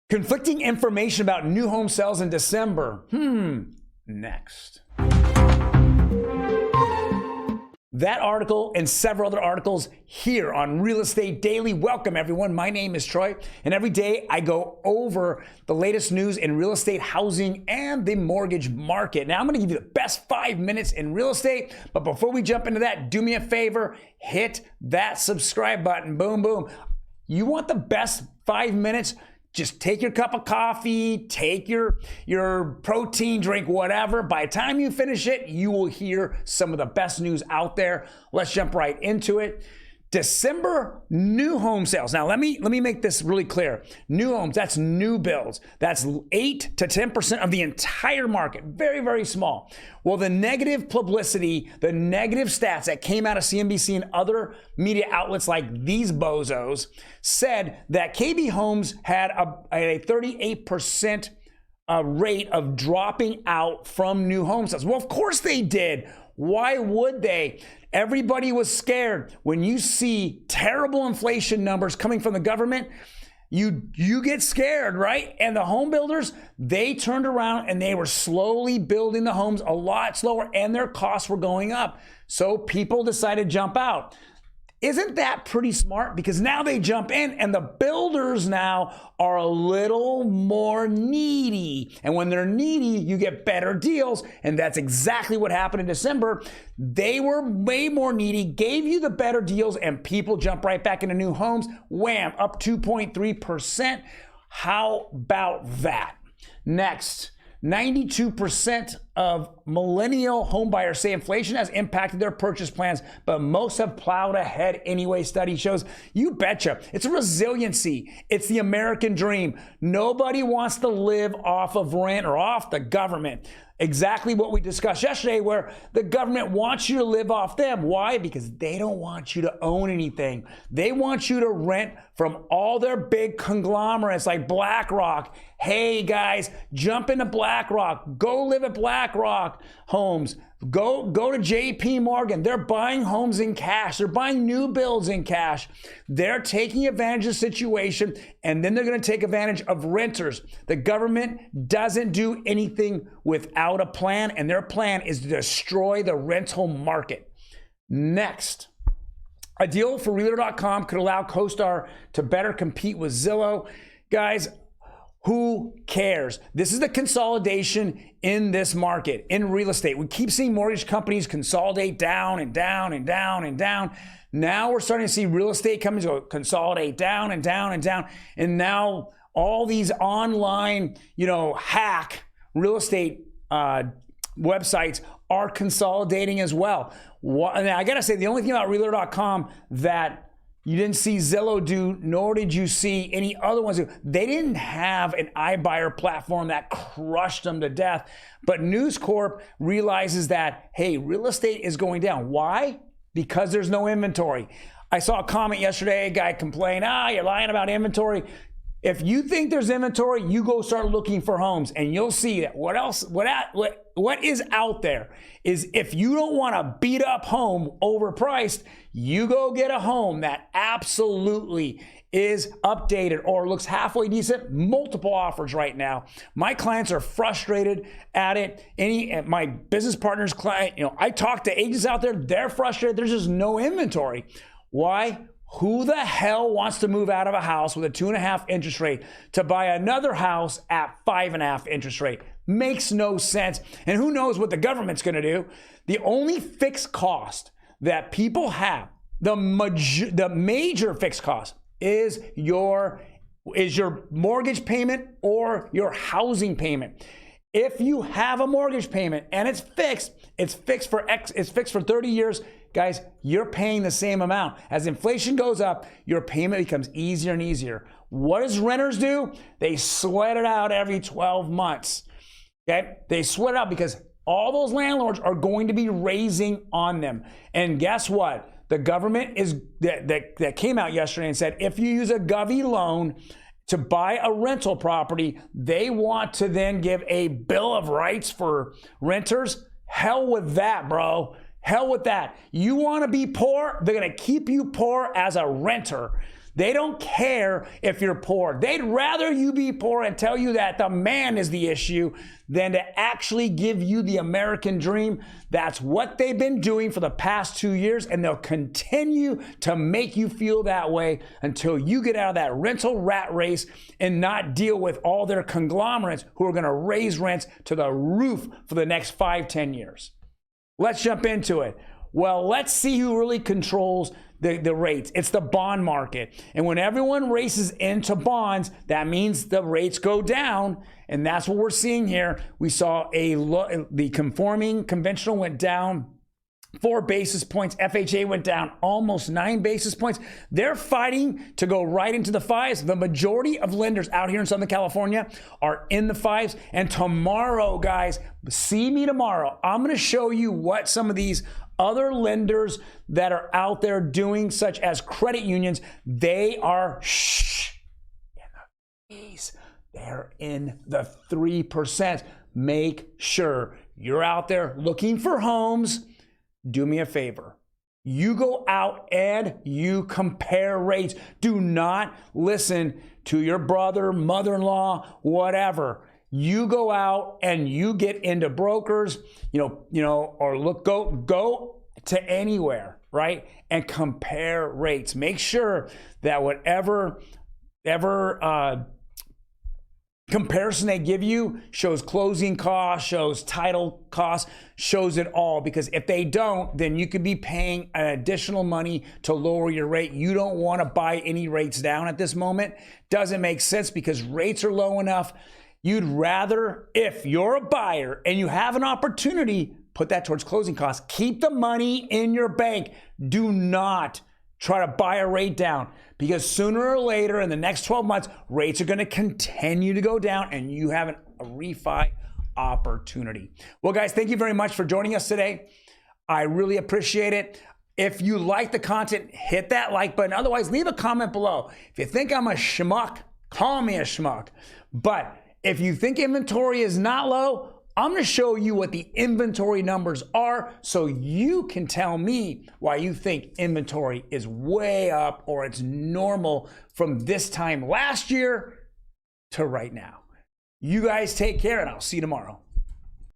Conflicting information about new home sales in December. Next. That article and several other articles here on Real Estate Daily. Welcome, everyone. My name is Troy, and every day I go over the latest news in real estate, housing, and the mortgage market. Now, I'm going to give you the best 5 minutes in real estate, but before we jump into that, do me a favor, hit that subscribe button. Boom, boom. You want the best 5 minutes? Just take your cup of coffee, take your protein drink, whatever. By the time you finish it, you will hear some of the best news out there. Let's jump right into it. December new home sales. Now, let me make this really clear. New homes, that's new builds. That's 8 to 10% of the entire market. Very, very small. Well, the negative publicity, the negative stats that came out of CNBC and other media outlets like these bozos said that KB Homes had a 38% rate of dropping out from new home sales. Well, of course they did. Why would they? Everybody was scared. When you see terrible inflation numbers coming from the government, you get scared, right? And the home builders, they turned around and they were slowly building the homes a lot slower, and their costs were going up. So people decided to jump out. Isn't that pretty smart? Because now they jump in, and the builders now are a little more needy. And when they're needy, you get better deals. And that's exactly what happened in December. They were way more needy, gave you the better deals, and people jump right back into new homes. Wham, up 2.3%. How about that? Next. 92% of millennial homebuyers say inflation has impacted their purchase plans, but most have plowed ahead anyway, study shows. You betcha. It's a resiliency. It's the American dream. Nobody wants to live off of rent or off the government. Exactly what we discussed yesterday, where the government wants you to live off them. Why? Because they don't want you to own anything. They want you to rent from all their big conglomerates like BlackRock. Hey guys, jump into BlackRock. Go live at BlackRock Homes. Go to JP Morgan. They're buying homes in cash. They're buying new builds in cash. They're taking advantage of the situation, and then they're going to take advantage of renters. The government doesn't do anything without a plan, and their plan is to destroy the rental market. Next. A deal for Realtor.com could allow CoStar to better compete with Zillow. Guys, who cares? This is the consolidation in this market, in real estate. We keep seeing mortgage companies consolidate down and down and down and down. Now we're starting to see real estate companies go consolidate down and down and down. And now all these online, hack real estate websites are consolidating as well. And I gotta say, the only thing about Realtor.com that you didn't see Zillow do, nor did you see any other ones do. They didn't have an iBuyer platform that crushed them to death. But News Corp realizes that, hey, real estate is going down. Why? Because there's no inventory. I saw a comment yesterday, a guy complained, you're lying about inventory. If you think there's inventory, you go start looking for homes, and you'll see that what is out there is, if you don't want a beat up home overpriced, you go get a home that absolutely is updated or looks halfway decent. Multiple offers right now. My clients are frustrated at it. My business partner's client, I talk to agents out there, they're frustrated. There's just no inventory. Why? Who the hell wants to move out of a house with a 2.5 interest rate to buy another house at 5.5 interest rate? Makes no sense. And who knows what the government's going to do? The only fixed cost that people have, the major fixed cost, is your mortgage payment or your housing payment. If you have a mortgage payment and it's fixed for 30 years, guys, you're paying the same amount. As inflation goes up, your payment becomes easier and easier. What does renters do? They sweat it out every 12 months. Okay? They sweat it out because all those landlords are going to be raising on them. And guess what? The government that came out yesterday and said, if you use a Govy loan to buy a rental property, they want to then give a bill of rights for renters. Hell with that, bro. Hell with that. You want to be poor? They're going to keep you poor as a renter. They don't care if you're poor. They'd rather you be poor and tell you that the man is the issue than to actually give you the American dream. That's what they've been doing for the past 2 years, and they'll continue to make you feel that way until you get out of that rental rat race and not deal with all their conglomerates who are going to raise rents to the roof for the next 5-10 years. Let's jump into it. Well, let's see who really controls the rates. It's the bond market. And when everyone races into bonds, that means the rates go down. And that's what we're seeing here. We saw the conforming conventional went down 4 basis points. FHA went down almost 9 basis points. They're fighting to go right into the 5s. The majority of lenders out here in Southern California are in the 5s. And tomorrow, guys, see me tomorrow. I'm going to show you what some of these other lenders that are out there doing, such as credit unions, they are they're in the 3%. Make sure you're out there looking for homes. Do me a favor. You go out and you compare rates. Do not listen to your brother, mother-in-law, whatever. You go out and you get into brokers, or go to anywhere, right? And compare rates. Make sure that whatever comparison they give you shows closing costs, shows title costs, shows it all. Because if they don't, then you could be paying an additional money to lower your rate. You don't want to buy any rates down at this moment. Doesn't make sense because rates are low enough. You'd rather, if you're a buyer and you have an opportunity, put that towards closing costs. Keep the money in your bank. Do not try to buy a rate down, because sooner or later in the next 12 months, rates are going to continue to go down and you have a refi opportunity. Well, guys, thank you very much for joining us today. I really appreciate it. If you like the content, hit that like button. Otherwise, leave a comment below. If you think I'm a schmuck, call me a schmuck. But if you think inventory is not low, I'm going to show you what the inventory numbers are so you can tell me why you think inventory is way up or it's normal from this time last year to right now. You guys take care, and I'll see you tomorrow.